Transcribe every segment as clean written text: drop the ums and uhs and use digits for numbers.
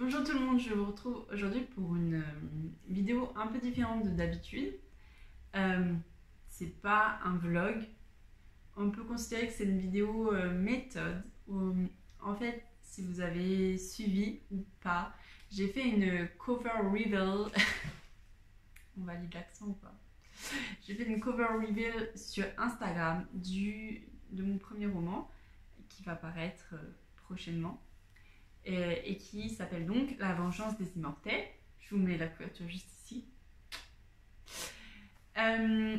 Bonjour tout le monde, je vous retrouve aujourd'hui pour une vidéo un peu différente de d'habitude. C'est pas un vlog, on peut considérer que c'est une vidéo méthode où en fait si vous avez suivi ou pas, j'ai fait une cover reveal. On valide l'accent ou pas? J'ai fait une cover reveal sur Instagram de mon premier roman qui va paraître prochainement. Et qui s'appelle donc La Vengeance des Immortels. Je vous mets la couverture juste ici. En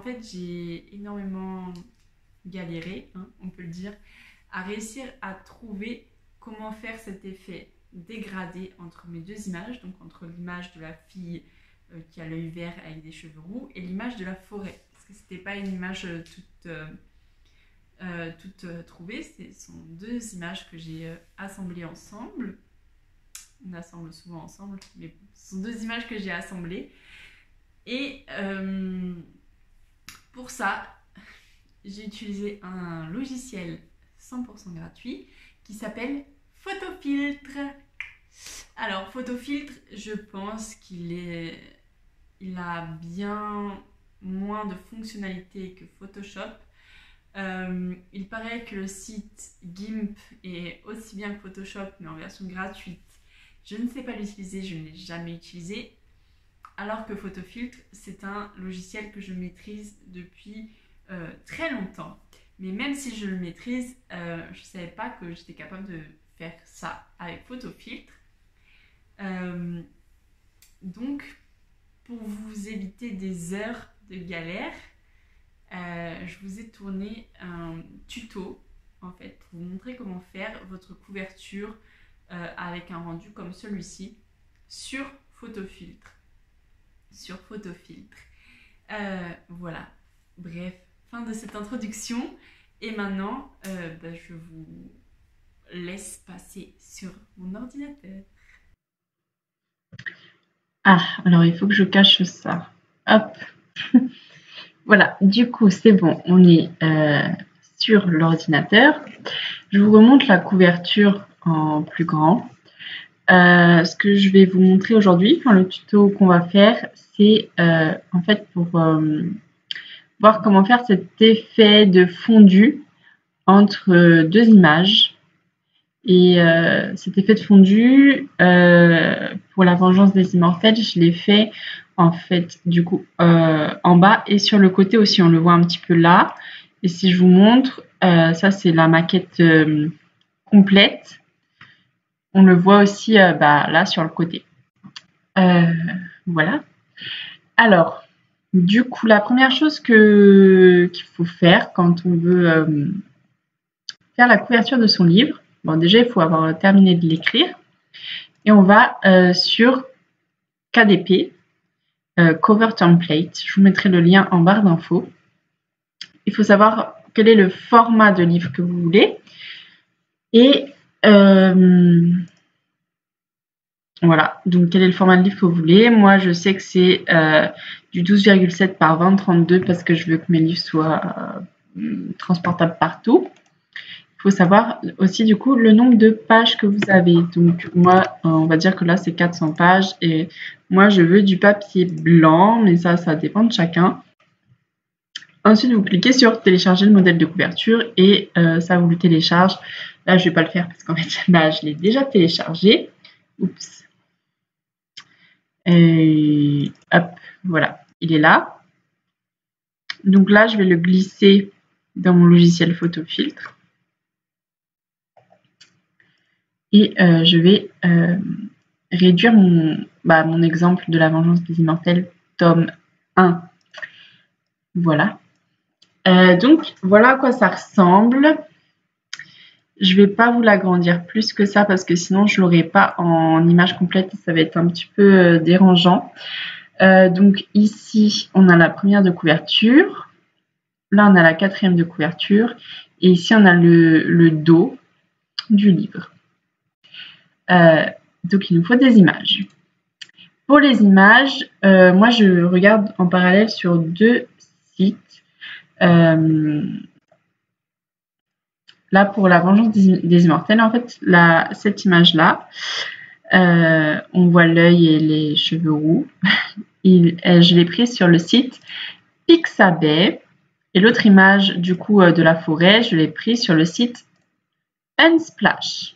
fait, j'ai énormément galéré, hein, on peut le dire, à réussir à trouver comment faire cet effet dégradé entre mes deux images, donc entre l'image de la fille qui a l'œil vert avec des cheveux roux et l'image de la forêt, parce que c'était pas une image toutes trouvées. Ce sont deux images que j'ai assemblées ensemble. On assemble souvent ensemble, mais bon, ce sont deux images que j'ai assemblées. Et pour ça, j'ai utilisé un logiciel 100% gratuit qui s'appelle Photofiltre. Alors, Photofiltre, je pense qu'il a bien moins de fonctionnalités que Photoshop. Il paraît que le site GIMP est aussi bien que Photoshop, mais en version gratuite. Je ne sais pas l'utiliser, je ne l'ai jamais utilisé. Alors que Photofiltre, c'est un logiciel que je maîtrise depuis très longtemps. Mais même si je le maîtrise, je ne savais pas que j'étais capable de faire ça avec Photofiltre. Donc, pour vous éviter des heures de galère, je vous ai tourné un tuto en fait pour vous montrer comment faire votre couverture avec un rendu comme celui-ci sur Photofiltre. Voilà, bref, fin de cette introduction. Et maintenant, je vous laisse passer sur mon ordinateur. Ah, alors il faut que je cache ça. Hop. Voilà, du coup, c'est bon, on est sur l'ordinateur. Je vous remonte la couverture en plus grand. Ce que je vais vous montrer aujourd'hui, le tuto qu'on va faire, c'est en fait pour voir comment faire cet effet de fondu entre deux images. Et cet effet de fondu, pour La Vengeance des Immortels, je l'ai fait en fait du coup en bas et sur le côté aussi, on le voit un petit peu là. Et si je vous montre, ça c'est la maquette complète. On le voit aussi là sur le côté. Voilà. Alors, du coup, la première chose qu'il faut faire quand on veut faire la couverture de son livre, bon, déjà, il faut avoir terminé de l'écrire. Et on va sur KDP, Cover Template. Je vous mettrai le lien en barre d'infos. Il faut savoir quel est le format de livre que vous voulez. Et voilà, donc quel est le format de livre que vous voulez. Moi, je sais que c'est du 12,7 par 20-32 parce que je veux que mes livres soient transportables partout. Il faut savoir aussi du coup le nombre de pages que vous avez. Donc moi, on va dire que là c'est 400 pages et moi je veux du papier blanc, mais ça dépend de chacun. Ensuite, vous cliquez sur télécharger le modèle de couverture et ça vous le télécharge. Là, je vais pas le faire parce qu'en fait, je l'ai déjà téléchargé. Oups. Et hop, voilà, il est là. Donc là, je vais le glisser dans mon logiciel Photofiltre. Et je vais réduire mon exemple de La Vengeance des Immortels, tome 1. Voilà. Donc, voilà à quoi ça ressemble. Je ne vais pas vous l'agrandir plus que ça parce que sinon, je ne l'aurai pas en image complète et ça va être un petit peu dérangeant. Donc, ici, on a la première de couverture. Là, on a la quatrième de couverture. Et ici, on a le dos du livre. Donc, il nous faut des images. Pour les images, moi, je regarde en parallèle sur deux sites. là, pour la vengeance des immortels, en fait, cette image-là, on voit l'œil et les cheveux roux. Je l'ai prise sur le site Pixabay. Et l'autre image, du coup, de la forêt, je l'ai prise sur le site Unsplash.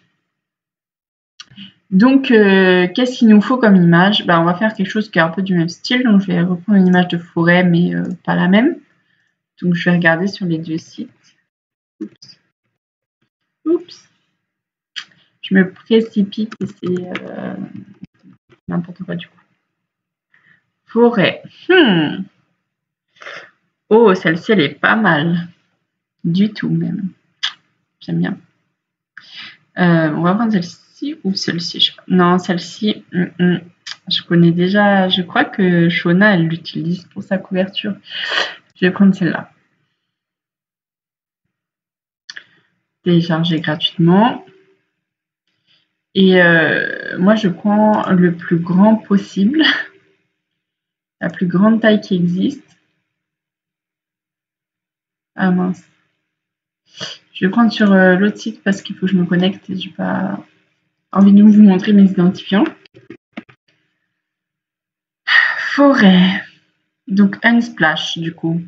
Donc, qu'est-ce qu'il nous faut comme image? On va faire quelque chose qui est un peu du même style. Donc, je vais reprendre une image de forêt, mais pas la même. Donc, je vais regarder sur les deux sites. Oups. Je me précipite et c'est n'importe quoi du coup. Forêt. Oh, celle-ci, elle est pas mal. Du tout, même. J'aime bien. On va prendre celle-ci ou celle-ci. Non, celle-ci, je connais déjà. Je crois que Shona, elle l'utilise pour sa couverture. Je vais prendre celle-là. Télécharger gratuitement. Et moi, je prends le plus grand possible. La plus grande taille qui existe. Ah mince. Je vais prendre sur l'autre site parce qu'il faut que je me connecte et j'ai pas envie de vous montrer mes identifiants. Forêt. Donc Unsplash du coup.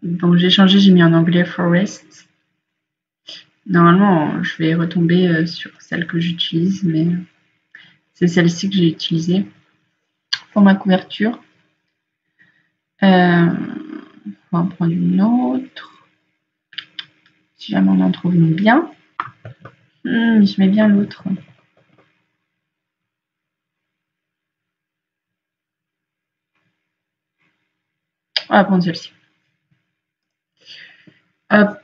Donc j'ai changé, j'ai mis en anglais Forest. Normalement, je vais retomber sur celle que j'utilise, mais c'est celle-ci que j'ai utilisée pour ma couverture. On va en prendre une autre. Si jamais on en trouve une bien. Je mets bien l'autre. On va prendre celle-ci. Hop.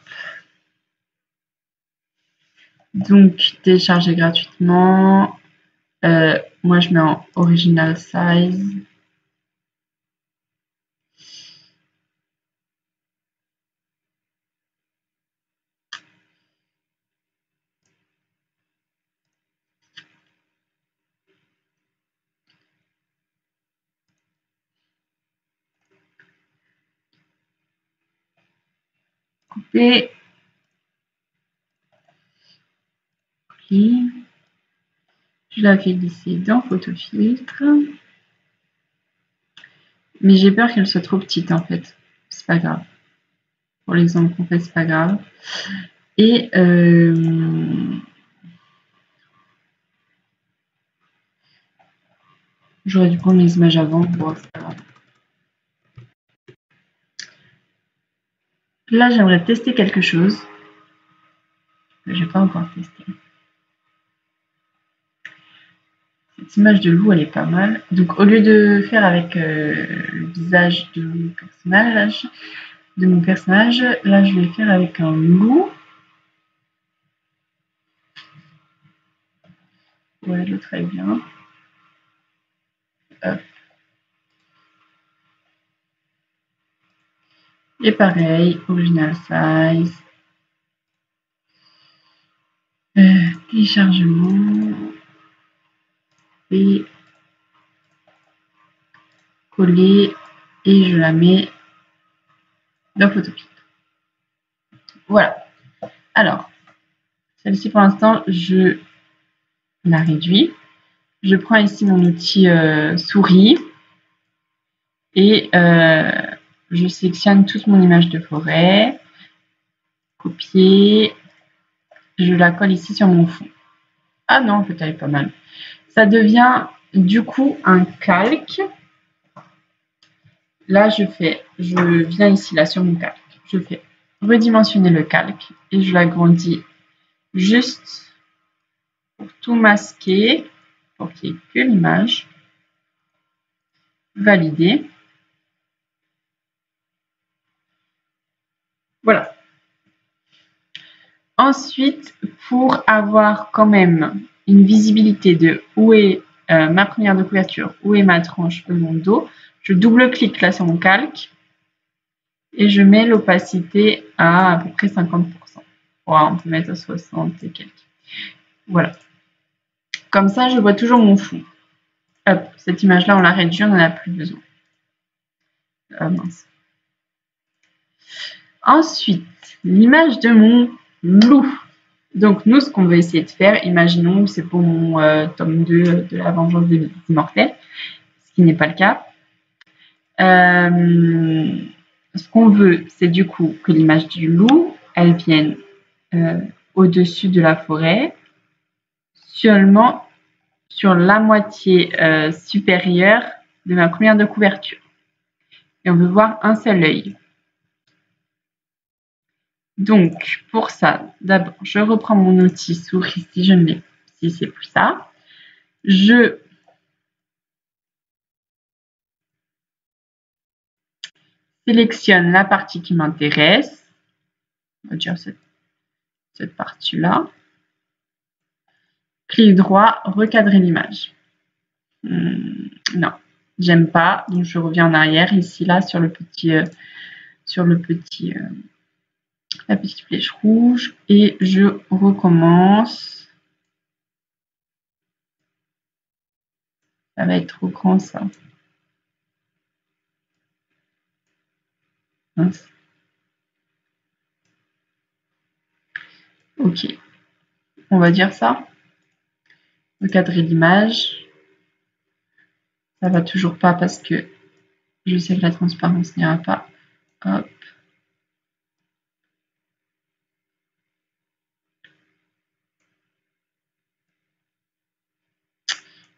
Donc, télécharger gratuitement. Moi, je mets en original size. Couper. Coller. Je la fais glisser dans Photofiltre. Mais j'ai peur qu'elle soit trop petite en fait. C'est pas grave. Pour l'exemple qu'on fait, c'est pas grave. Et j'aurais dû prendre les images avant. Bon, c'est pas grave. Là, j'aimerais tester quelque chose que j'ai pas encore testé. Cette image de loup, elle est pas mal. Donc, au lieu de faire avec le visage de mon personnage, là, je vais faire avec un loup. Ouais, l'autre est bien. Hop. Et pareil, original size. Téléchargement. Et coller. Et je la mets dans Photofiltre. Voilà. Alors, celle-ci pour l'instant, je la réduis. Je prends ici mon outil souris et je sélectionne toute mon image de forêt. Copier. Je la colle ici sur mon fond. Ah non, en fait, elle est pas mal. Ça devient du coup un calque. Là, je viens ici, là, sur mon calque. Je fais redimensionner le calque et je l'agrandis juste pour tout masquer, pour qu'il n'y ait que l'image. Valider. Voilà. Ensuite, pour avoir quand même une visibilité de où est ma première de couverture, où est ma tranche de mon dos, je double-clique là sur mon calque et je mets l'opacité à peu près 50%. Ouais, on peut mettre à 60 et quelques. Voilà. Comme ça, je vois toujours mon fond. Hop, cette image-là, on l'a réduit, on n'en a plus besoin. Mince. Ensuite, l'image de mon loup. Donc, nous, ce qu'on veut essayer de faire, imaginons, c'est pour mon tome 2 de la vengeance des immortels, ce qui n'est pas le cas. Ce qu'on veut, c'est du coup que l'image du loup, elle vienne au-dessus de la forêt, seulement sur la moitié supérieure de ma première de couverture. Et on veut voir un seul œil. Donc, pour ça, d'abord, je reprends mon outil souris si je ne l'ai, si c'est plus ça. Je sélectionne la partie qui m'intéresse. On va dire cette partie-là. Clic droit, recadrer l'image. Non, j'aime pas. Donc, je reviens en arrière ici, là, sur la petite flèche rouge. Et je recommence. Ça va être trop grand, ça. Mince. Ok. On va dire ça. Recadrer l'image. Ça va toujours pas parce que je sais que la transparence n'ira pas. Hop.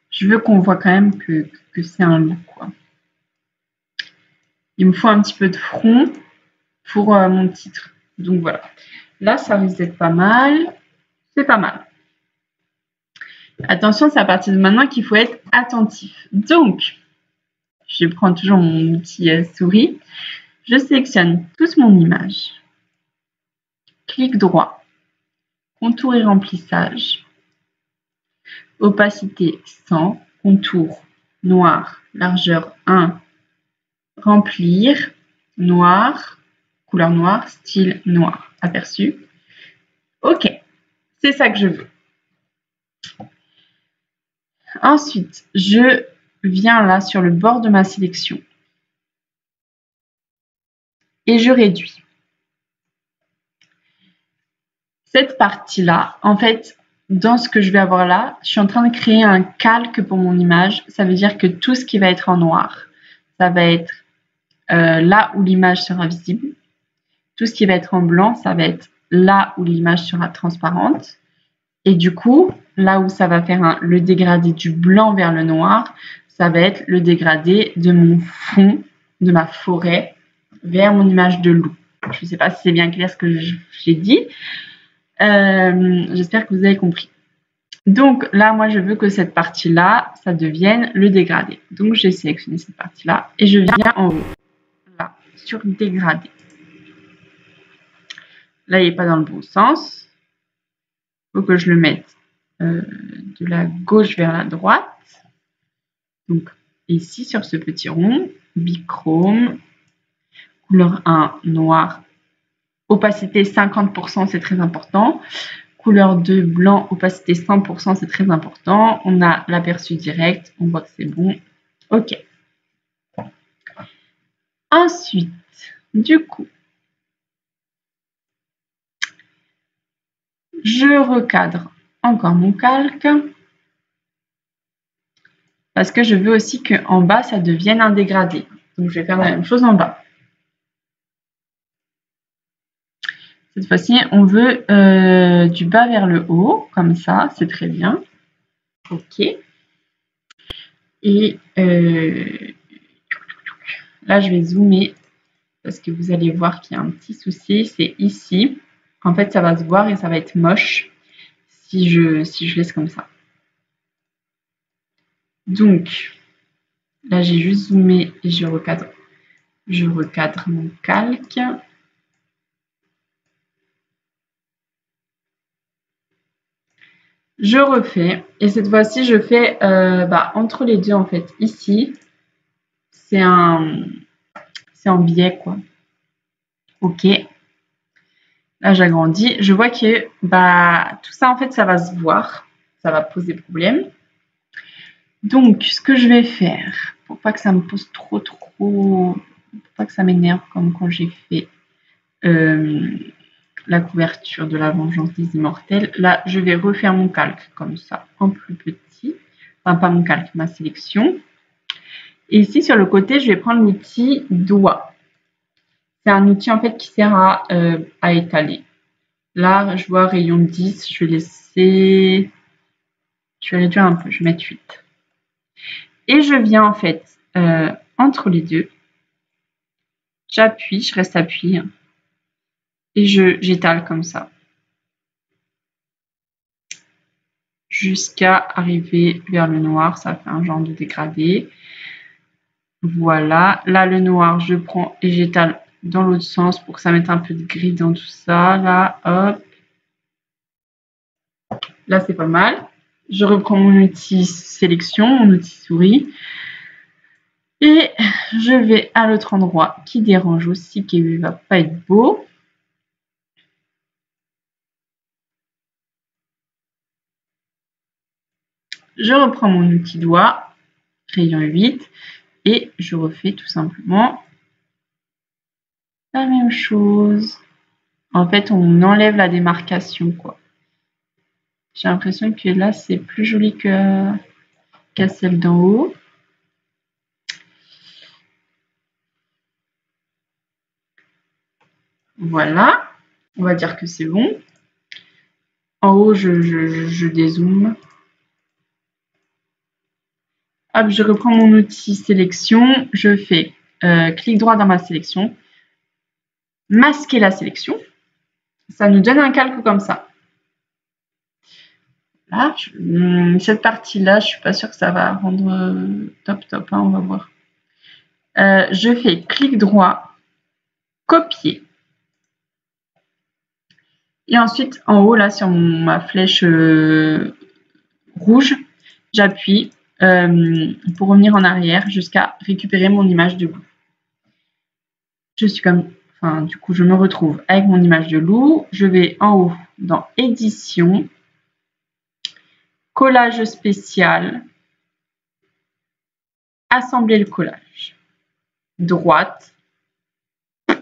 Je veux qu'on voit quand même que c'est un loup, quoi. Il me faut un petit peu de front pour mon titre. Donc voilà. Là, ça risque d'être pas mal. C'est pas mal. Attention, c'est à partir de maintenant qu'il faut être attentif. Donc, je prends toujours mon outil souris. Je sélectionne toute mon image. Clic droit. Contour et remplissage. Opacité 100. Contour noir. Largeur 1. Remplir. Noir. Couleur noire. Style noir. Aperçu. Ok. C'est ça que je veux. Ensuite, je viens là sur le bord de ma sélection. Et je réduis. Cette partie-là, en fait, dans ce que je vais avoir là, je suis en train de créer un calque pour mon image. Ça veut dire que tout ce qui va être en noir, ça va être là où l'image sera visible. Tout ce qui va être en blanc, ça va être là où l'image sera transparente. Et du coup, là où ça va faire le dégradé du blanc vers le noir, ça va être le dégradé de mon fond, de ma forêt, vers mon image de loup. Je ne sais pas si c'est bien clair ce que j'ai dit. J'espère que vous avez compris. Donc là, moi, je veux que cette partie-là, ça devienne le dégradé. Donc, j'ai sélectionné cette partie-là et je viens en haut, là, sur dégradé. Là, il n'est pas dans le bon sens. Il faut que je le mette de la gauche vers la droite. Donc, ici, sur ce petit rond, bichrome, couleur 1, noir, opacité 50%, c'est très important. Couleur 2, blanc, opacité 100%, c'est très important. On a l'aperçu direct, on voit que c'est bon. Ok. Ensuite, du coup, je recadre encore mon calque parce que je veux aussi qu'en bas, ça devienne un dégradé. Donc, je vais faire la même chose en bas. Cette fois-ci, on veut du bas vers le haut, comme ça, c'est très bien. Ok. Et là, je vais zoomer parce que vous allez voir qu'il y a un petit souci, c'est ici. En fait, ça va se voir et ça va être moche si je laisse comme ça. Donc, là, j'ai juste zoomé et je recadre mon calque. Je refais et cette fois-ci, je fais entre les deux en fait. Ici, c'est en biais quoi. Ok. Là, j'agrandis. Je vois que tout ça en fait, ça va se voir. Ça va poser problème. Donc, ce que je vais faire, pour pas que ça me pose trop, pour pas que ça m'énerve comme quand j'ai fait la couverture de la vengeance des immortels, là, je vais refaire mon calque comme ça, en plus petit. Enfin, pas mon calque, ma sélection. Et ici, sur le côté, je vais prendre l'outil doigt. C'est un outil, en fait, qui sert à étaler. Là, je vois rayon 10, je vais laisser... Je vais réduire un peu, je vais mettre 8. Et je viens, en fait, entre les deux. J'appuie, je reste appuyé. Et j'étale comme ça. Jusqu'à arriver vers le noir, ça fait un genre de dégradé. Voilà, là le noir, je prends et j'étale dans l'autre sens pour que ça mette un peu de gris dans tout ça. Là, hop. Là, c'est pas mal. Je reprends mon outil sélection, mon outil souris. Et je vais à l'autre endroit qui dérange aussi, qui ne va pas être beau. Je reprends mon outil doigt, crayon 8, et je refais tout simplement la même chose. En fait, on enlève la démarcation, quoi. J'ai l'impression que là, c'est plus joli qu'à celle d'en haut. Voilà. On va dire que c'est bon. En haut, je dézoome. Hop, je reprends mon outil sélection. Je fais clic droit dans ma sélection. Masquer la sélection. Ça nous donne un calque comme ça. Là, cette partie-là, je ne suis pas sûre que ça va rendre top, hein, on va voir. Je fais clic droit, copier. Et ensuite, en haut, là, sur ma flèche rouge, j'appuie pour revenir en arrière jusqu'à récupérer mon image de loup. Je suis comme... Enfin, du coup, je me retrouve avec mon image de loup. Je vais en haut dans édition, collage spécial, assembler le collage. Droite. Je ne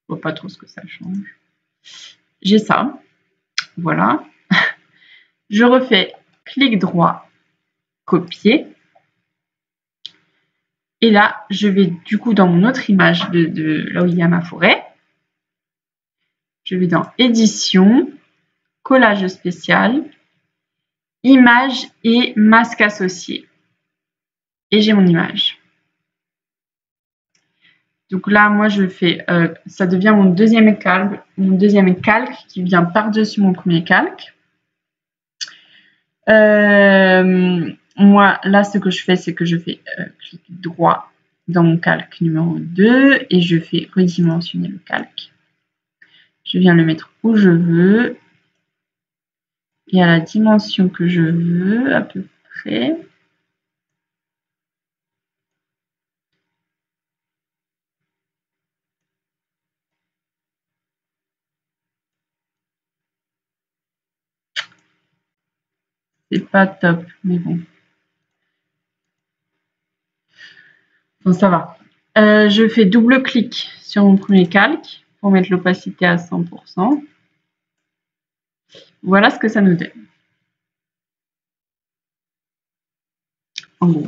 vois pas trop ce que ça change. J'ai ça. Voilà. Je refais clic droit, copier. Et là, je vais du coup dans mon autre image de là où il y a ma forêt. Je vais dans édition, collage spécial, image et masque associé. Et j'ai mon image. Donc là, moi, je fais, ça devient mon deuxième calque qui vient par-dessus mon premier calque. Moi, là, ce que je fais, c'est que je fais clic droit dans mon calque numéro 2 et je fais redimensionner le calque. Je viens le mettre où je veux et à la dimension que je veux à peu près. C'est pas top, mais bon. Bon, ça va. Je fais double clic sur mon premier calque pour mettre l'opacité à 100%. Voilà ce que ça nous donne. En gros.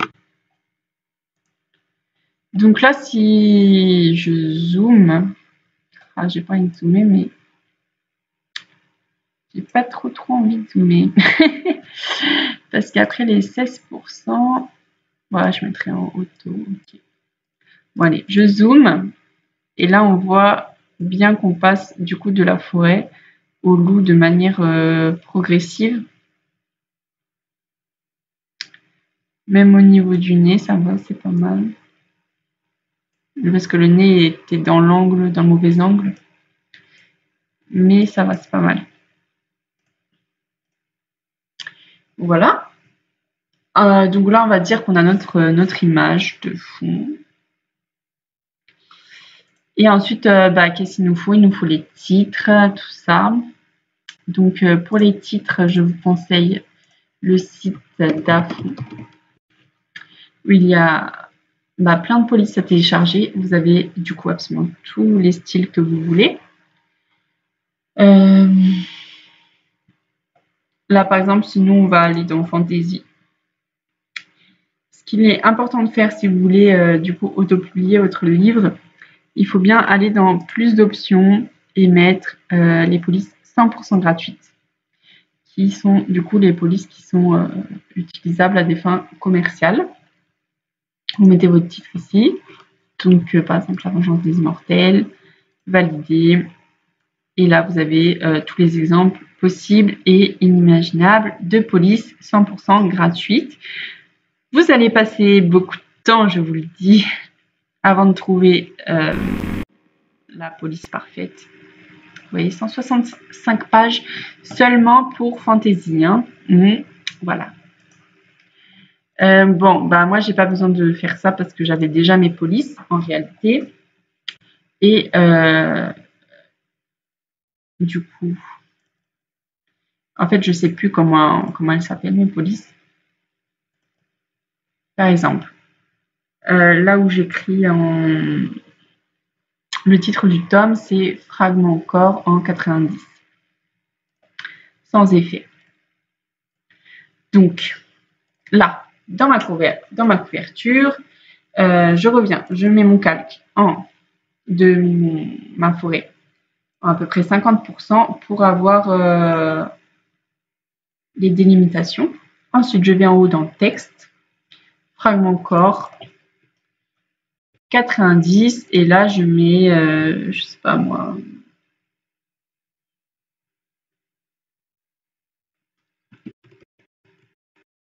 Donc là, si je zoome, j'ai pas envie de zoomer, mais j'ai pas trop envie de zoomer. Parce qu'après les 16%, voilà, je mettrai en auto. Okay. Bon, allez, je zoome. Et là, on voit bien qu'on passe du coup de la forêt au loup de manière progressive. Même au niveau du nez, ça va, c'est pas mal. Parce que le nez était dans l'angle, dans le mauvais angle. Mais ça va, c'est pas mal. Voilà. Donc là, on va dire qu'on a notre image de fond. Et ensuite, qu'est-ce qu'il nous faut? Il nous faut les titres, tout ça. Donc, pour les titres, je vous conseille le site d'Afro où il y a plein de polices à télécharger. Vous avez du coup absolument tous les styles que vous voulez. Là, par exemple, sinon, on va aller dans Fantasy. Ce qu'il est important de faire si vous voulez du coup autopublier votre livre, il faut bien aller dans plus d'options et mettre les polices 100% gratuites, qui sont du coup les polices qui sont utilisables à des fins commerciales. Vous mettez votre titre ici, donc par exemple La Vengeance des Immortels, valider, et là vous avez tous les exemples possibles et inimaginables de polices 100% gratuites. Vous allez passer beaucoup de temps, je vous le dis, avant de trouver la police parfaite. Vous voyez, 165 pages seulement pour Fantasy. Hein. Voilà. Moi, j'ai pas besoin de faire ça parce que j'avais déjà mes polices en réalité. Et du coup, en fait, je sais plus comment elles s'appellent, mes polices. Par exemple, là où j'écris le titre du tome, c'est Fragment corps en 90. Sans effet. Donc, là, dans ma couverture, je reviens, je mets mon calque de ma forêt à peu près 50% pour avoir les délimitations. Ensuite, je vais en haut dans le texte, fragment corps, 90, et là, je mets, je sais pas moi,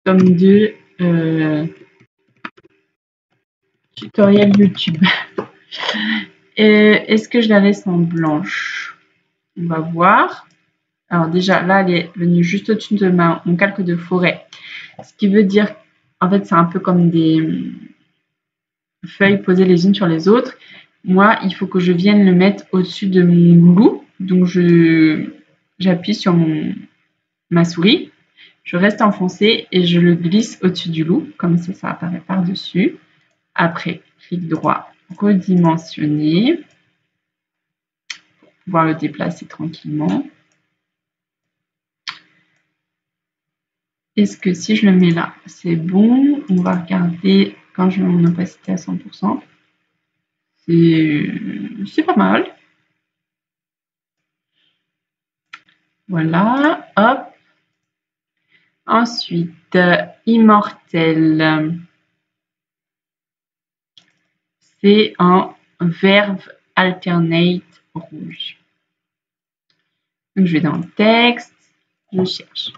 tome 2, tutoriel YouTube. Est-ce que je la laisse en blanche? On va voir. Alors déjà, là, elle est venue juste au-dessus de mon calque de forêt. Ce qui veut dire, en fait, c'est un peu comme des feuilles posées les unes sur les autres. Moi, il faut que je vienne le mettre au-dessus de mon loup. Donc, j'appuie sur ma souris. Je reste enfoncé et je le glisse au-dessus du loup. Comme ça apparaît par-dessus. Après, clic droit, redimensionner. Pour pouvoir le déplacer tranquillement. Est-ce que si je le mets là, c'est bon? On va regarder quand je mets mon opacité à 100%. C'est pas mal. Voilà, hop. Ensuite, Immortel. C'est en verve alternate rouge. Donc, je vais dans le texte, je cherche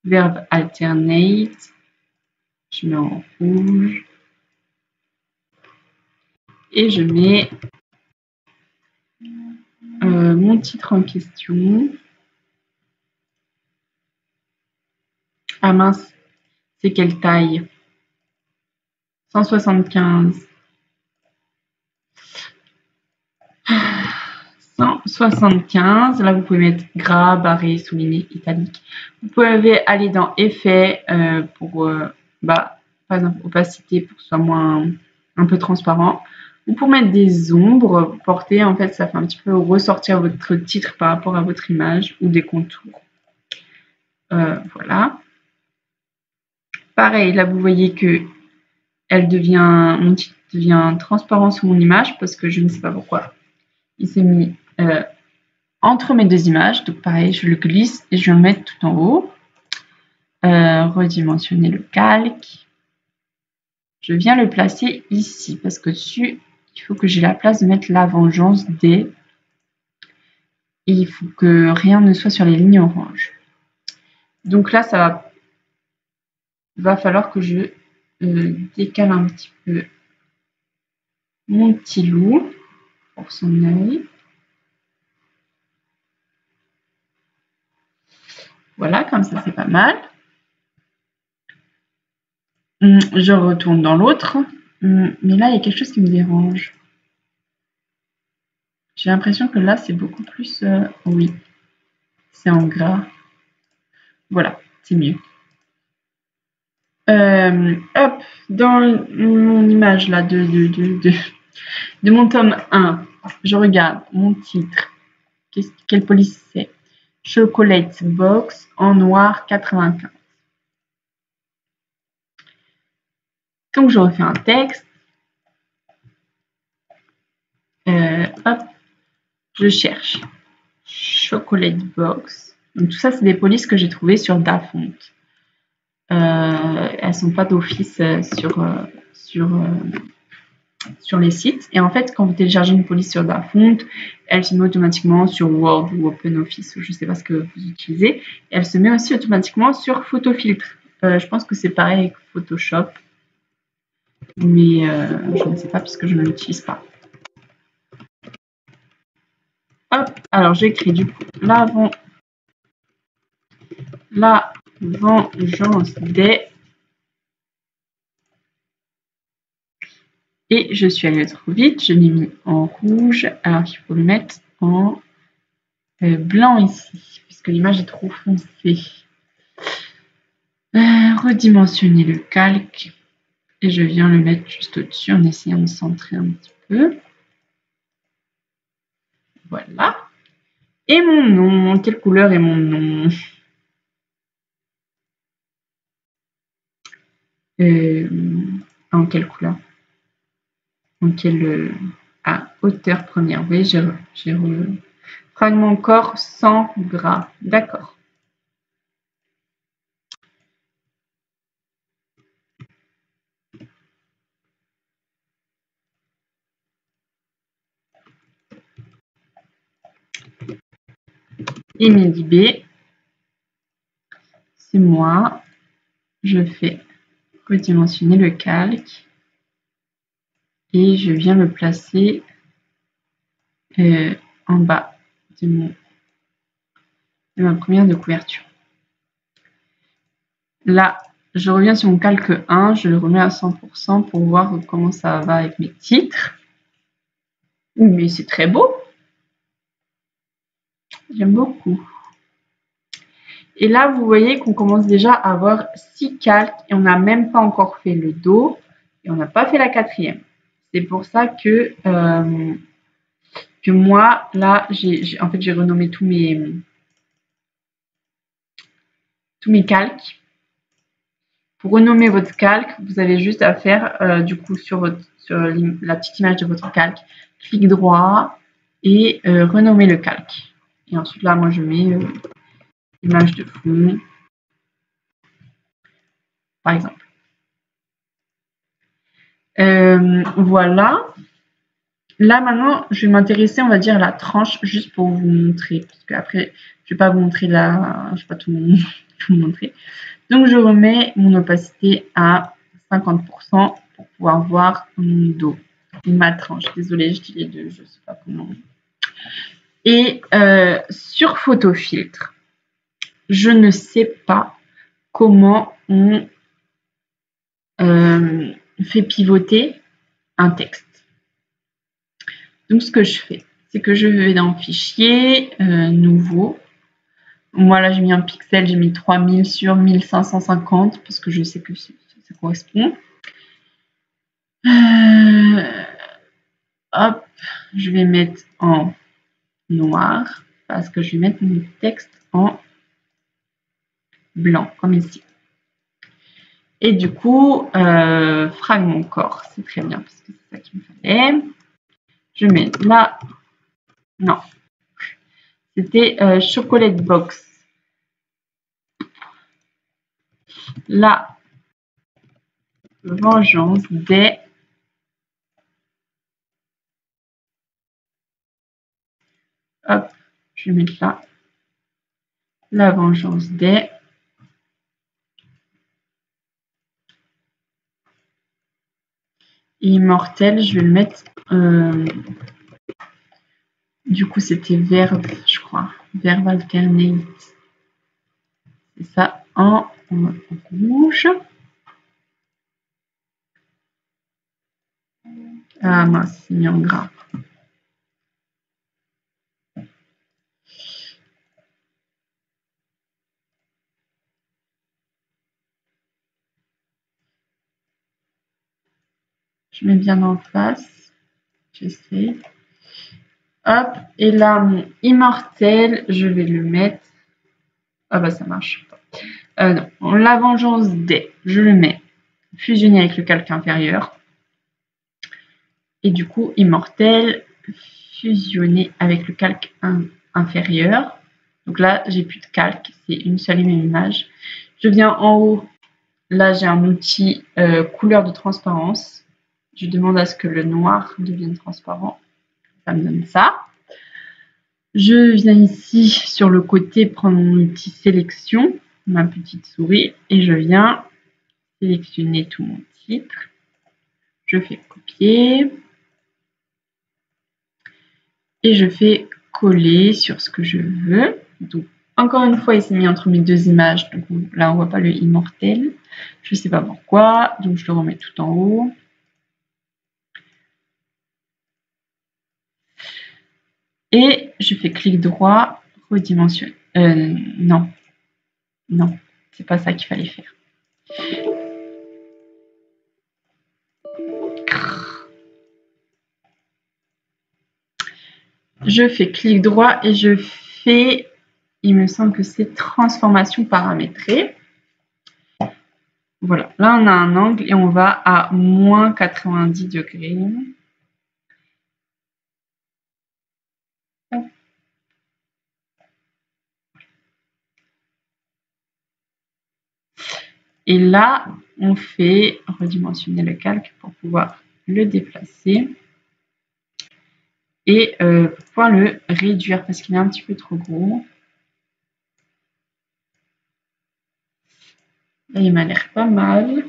verve alternate, je mets en rouge et je mets mon titre en question. Ah mince, c'est quelle taille? 175. 175. Là, vous pouvez mettre gras, barré, souligné, italique. Vous pouvez aller dans effet pour, par exemple, opacité pour que ce soit un peu transparent. Ou pour mettre des ombres portées, en fait, ça fait un petit peu ressortir votre titre par rapport à votre image ou des contours. Voilà. Pareil, là, vous voyez que mon titre devient transparent sur mon image parce que je ne sais pas pourquoi. Il s'est mis entre mes deux images. Donc pareil, je le glisse et je vais le mettre tout en haut. Redimensionner le calque. Je viens le placer ici parce que dessus, il faut que j'ai la place de mettre La Vengeance des. Et il faut que rien ne soit sur les lignes oranges. Donc là, ça va falloir que je décale un petit peu mon petit loup pour son œil. Voilà, comme ça, c'est pas mal. Je retourne dans l'autre. Mais là, il y a quelque chose qui me dérange. J'ai l'impression que là, c'est beaucoup plus... oui, c'est en gras. Voilà, c'est mieux. Hop, dans mon image là de mon tome 1, je regarde mon titre. Quelle police c'est? Chocolate Box en noir 95. Donc je refais un texte. Hop, je cherche Chocolate Box. Donc tout ça, c'est des polices que j'ai trouvées sur Dafont. Elles sont pas d'office sur les sites. Et en fait, quand vous téléchargez une police sur Dafont, elle se met automatiquement sur Word ou OpenOffice, ou je ne sais pas ce que vous utilisez. Et elle se met aussi automatiquement sur Photofiltre. Je pense que c'est pareil avec Photoshop, mais je ne sais pas puisque je ne l'utilise pas. Hop, alors j'écris du coup la vengeance des. Et je suis allée trop vite, je l'ai mis en rouge, alors qu'il faut le mettre en blanc ici, puisque l'image est trop foncée. Redimensionner le calque, et je viens le mettre juste au-dessus en essayant de centrer un petit peu. Voilà. Et mon nom, quelle couleur est mon nom? En quelle couleur? En quelle hauteur première? Oui, j'ai fragment corps 100 gras. D'accord. Émilie B, c'est moi. Je fais redimensionner le calque et je viens le placer en bas de ma première de couverture. Là, je reviens sur mon calque 1, je le remets à 100% pour voir comment ça va avec mes titres. Mais c'est très beau. J'aime beaucoup. Et là, vous voyez qu'on commence déjà à avoir 6 calques et on n'a même pas encore fait le dos et on n'a pas fait la 4e. C'est pour ça que moi, là, j'ai renommé tous mes calques. Pour renommer votre calque, vous avez juste à faire, du coup, sur la petite image de votre calque, clic droit et renommer le calque. Et ensuite, là, moi, je mets l'image de fond, par exemple. Voilà. Là, maintenant, je vais m'intéresser, on va dire, à la tranche, juste pour vous montrer. Parce qu'après, je ne vais pas vous montrer là, je ne vais pas tout vous montrer. Donc, je remets mon opacité à 50% pour pouvoir voir mon dos. Ma tranche. Désolée, je dis les deux, je ne sais pas comment. Et sur Photofiltre, je ne sais pas comment on fait pivoter un texte. Donc, ce que je fais, c'est que je vais dans Fichier, Nouveau. Moi, là, j'ai mis un pixel, j'ai mis 3000 sur 1550 parce que je sais que ça correspond. Hop, je vais mettre en noir parce que je vais mettre mon texte en blanc, comme ici. Et du coup, fragment corps, c'est très bien parce que c'est ça qu'il me fallait. Je mets là, non, c'était Chocolate Box. La vengeance des. Hop, je vais mettre là. La vengeance des. Immortel, je vais le mettre. Du coup, c'était Verve, je crois. Verve alternate. C'est ça, en rouge. Ah mince, c'est mis en gras. Je mets bien en face. J'essaie. Hop. Et là, mon immortel, je vais le mettre. Ah bah ça marche pas. Non. La vengeance des. Je le mets fusionné avec le calque inférieur. Et du coup, immortel fusionné avec le calque inférieur. Donc là, j'ai plus de calque, c'est une seule et même image. Je viens en haut, là j'ai un outil couleur de transparence. Je demande à ce que le noir devienne transparent. Ça me donne ça. Je viens ici sur le côté prendre mon outil sélection, ma petite souris, et je viens sélectionner tout mon titre. Je fais copier. Et je fais coller sur ce que je veux. Donc, encore une fois, il s'est mis entre mes deux images. Donc là, on ne voit pas le immortel. Je ne sais pas pourquoi. Donc, je le remets tout en haut. Et je fais clic droit, redimensionner. Non. Non, c'est pas ça qu'il fallait faire. Je fais clic droit et je fais, il me semble que c'est transformation paramétrée. Voilà, là on a un angle et on va à moins 90 degrés. Et là, on fait redimensionner le calque pour pouvoir le déplacer et pour pouvoir le réduire parce qu'il est un petit peu trop gros. Là, il m'a l'air pas mal.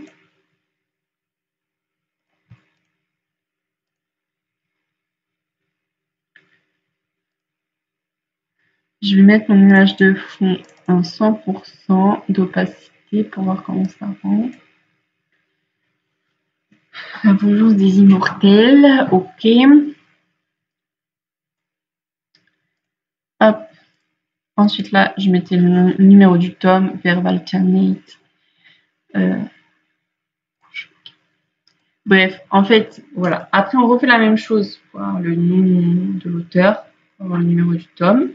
Je vais mettre mon image de fond en 100% d'opacité pour voir comment ça rend. La vengeance des immortels, ok. Hop. Ensuite là, je mettais le numéro du tome, Verbe alternate. Bref, en fait, voilà. Après, on refait la même chose pour avoir le nom de l'auteur, pour avoir le numéro du tome.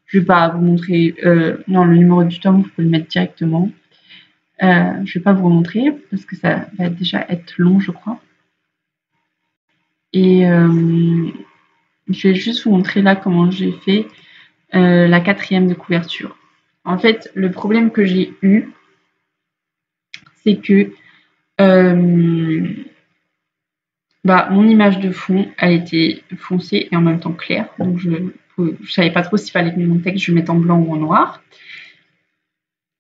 Je ne vais pas vous montrer. Non, le numéro du tome, vous pouvez le mettre directement. Je ne vais pas vous montrer parce que ça va déjà être long, je crois. Et je vais juste vous montrer là comment j'ai fait la 4e de couverture. En fait, le problème que j'ai eu, c'est que mon image de fond, elle était foncée et en même temps claire. Donc, je ne savais pas trop s'il fallait que mon texte, je le mette en blanc ou en noir.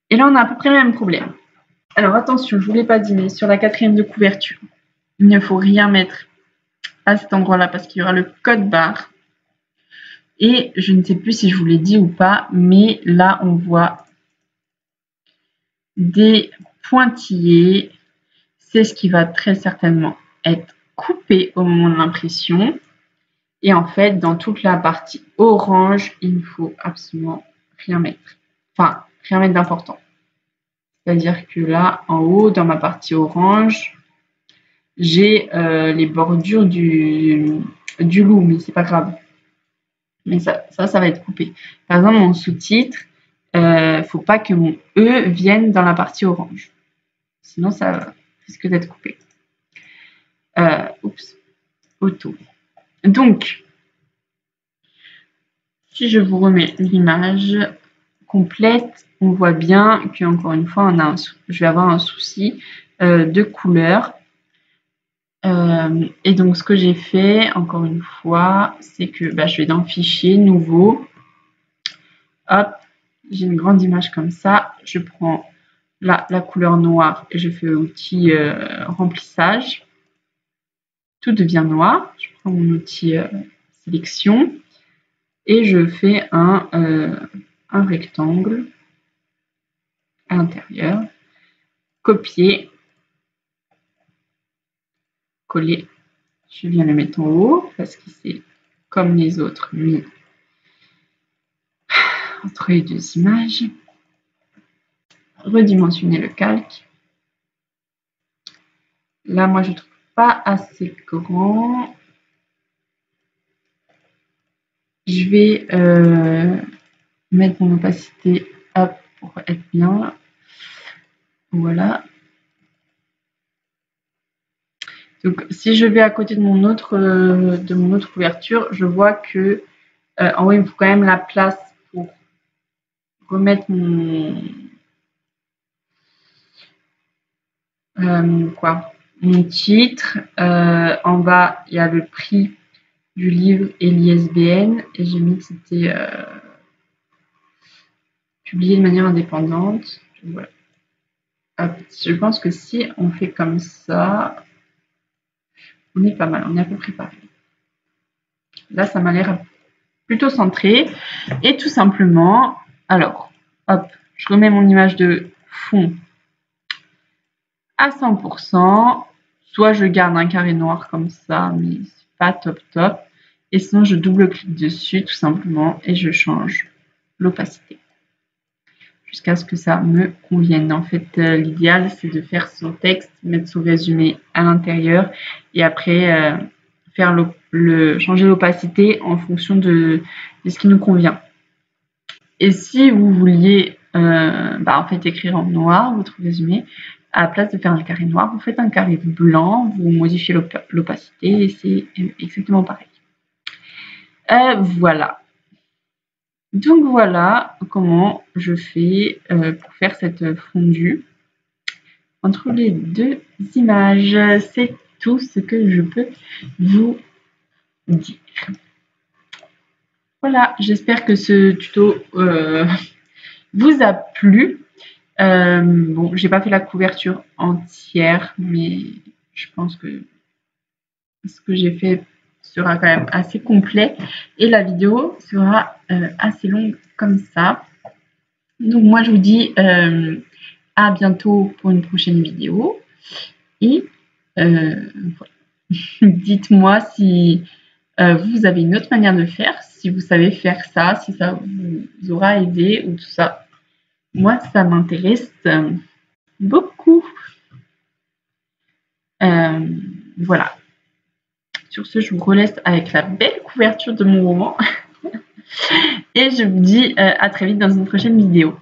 Et là, on a à peu près le même problème. Alors, attention, je ne vous l'ai pas dit, mais sur la 4e de couverture, il ne faut rien mettre à cet endroit-là parce qu'il y aura le code barre. Et je ne sais plus si je vous l'ai dit ou pas, mais là, on voit des pointillés. C'est ce qui va très certainement être coupé au moment de l'impression. Et en fait, dans toute la partie orange, il ne faut absolument rien mettre. Enfin, rien mettre d'important. C'est-à-dire que là, en haut, dans ma partie orange, j'ai les bordures du loup, mais c'est pas grave. Mais ça va être coupé. Par exemple, mon sous-titre, faut pas que mon E vienne dans la partie orange. Sinon, ça risque d'être coupé. Oups, auto. Donc, si je vous remets l'image complète, on voit bien qu'encore une fois, je vais avoir un souci de couleur. Et donc, ce que j'ai fait, encore une fois, c'est que je vais dans Fichier, Nouveau. Hop, j'ai une grande image comme ça. Je prends la couleur noire et je fais outil remplissage. Tout devient noir. Je prends mon outil sélection et je fais un rectangle à l'intérieur. Copier, coller. Je viens le mettre en haut parce que c'est comme les autres mis entre les deux images. Redimensionner le calque. Là, moi, je ne trouve pas assez grand. Je vais mettre mon opacité hop, pour être bien. Voilà. Donc, si je vais à côté de mon autre couverture, je vois que en haut, il me faut quand même la place pour remettre mon mon titre. En bas, il y a le prix du livre et l'ISBN. Et j'ai mis que c'était publié de manière indépendante. Voilà. Hop, je pense que si on fait comme ça, on est pas mal, on est à peu près pareil. Là, ça m'a l'air plutôt centré. Et tout simplement, alors, hop, je remets mon image de fond à 100%. Soit je garde un carré noir comme ça, mais c'est pas top top. Et sinon, je double-clique dessus tout simplement et je change l'opacité jusqu'à ce que ça me convienne. En fait, l'idéal, c'est de faire son texte, mettre son résumé à l'intérieur et après faire changer l'opacité en fonction de ce qui nous convient. Et si vous vouliez en fait écrire en noir votre résumé, à la place de faire un carré noir, vous faites un carré blanc, vous modifiez l'opacité et c'est exactement pareil. Voilà. Donc voilà comment je fais pour faire cette fondue entre les deux images. C'est tout ce que je peux vous dire. Voilà, j'espère que ce tuto vous a plu. Bon, j'ai pas fait la couverture entière, mais je pense que ce que j'ai fait sera quand même assez complet et la vidéo sera assez longue comme ça. Donc moi je vous dis à bientôt pour une prochaine vidéo et voilà. Dites-moi si vous avez une autre manière de faire, si vous savez faire ça, si ça vous aura aidé ou tout ça. Moi ça m'intéresse beaucoup. Voilà. Sur ce, je vous relaisse avec la belle couverture de mon roman. Et je vous dis à très vite dans une prochaine vidéo.